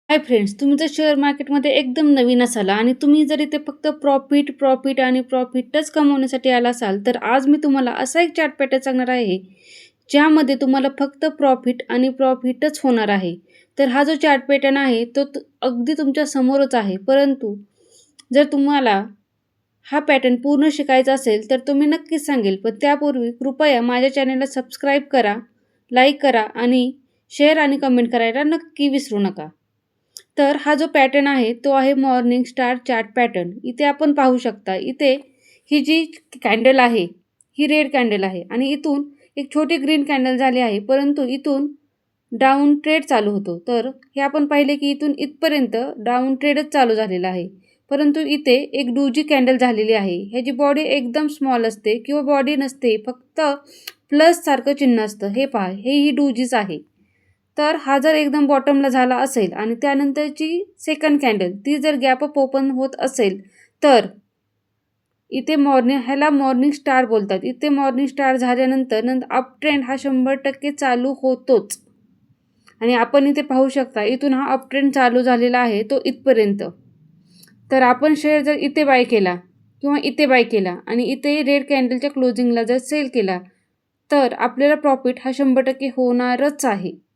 Hi friends, तुम्ही जर share मार्केटमध्ये एकदम नवीन असाल आणि तुम्ही जर इथे फक्त प्रॉफिट आणि प्रॉफिटच कमवण्यासाठी आला असाल, तर आज मी तुम्हाला असा एक चार्ट पॅटर्न सांगणार आहे, ज्यामध्ये तुम्हाला फक्त प्रॉफिट आणि प्रॉफिटच होणार आहे. तर हा जो चार्ट पॅटर्न आहे, तो अगदी तुमच्या समोरच आहे. परंतु जर तुम्हाला हा पॅटर्न पूर्ण शिकायचा असेल, तर तुम्ही नक्कीच सांगेल. पण त्यापूर्वी कृपया माझ्या चॅनलला सबस्क्राईब करा, लाईक करा आणि शेअर आणि कमेंट करायला नक्की विसरू नका. तर हा जो पॅटर्न आहे तो आहे मॉर्निंग स्टार चार्ट पॅटर्न. इथे आपण पाहू शकता, इथे ही जी कॅन्डल आहे, ही रेड कॅन्डल आहे आणि इथून एक छोटी ग्रीन कॅन्डल झाली आहे, परंतु इथून डाऊन ट्रेड चालू होतो. तर हे आपण पाहिले की इथून इथपर्यंत डाऊन ट्रेडच चालू झालेला आहे. परंतु इथे एक डोजी कॅन्डल झालेली आहे. ह्याची बॉडी एकदम स्मॉल असते किंवा बॉडी नसते, फक्त प्लस सारखं चिन्ह असतं. हे पहा, हे ही डोजीच आहे. तर हा जर एकदम बॉटमला झाला असेल आणि त्यानंतरची सेकंड कॅन्डल ती जर गॅप अप ओपन होत असेल, तर इथे ह्याला मॉर्निंग स्टार बोलतात. इथे मॉर्निंग स्टार झाल्यानंतर अप ट्रेंड हा 100% चालू होतोच. आणि आपण इथे पाहू शकता, इथून हा अप ट्रेंड चालू झालेला आहे तो इथपर्यंत. तर आपण शेअर जर इथे बाय केला किंवा इथे बाय केला आणि इथे रेड कॅन्डलच्या क्लोजिंगला जर सेल केला, तर आपल्याला प्रॉफिट हा 100% होणारच आहे.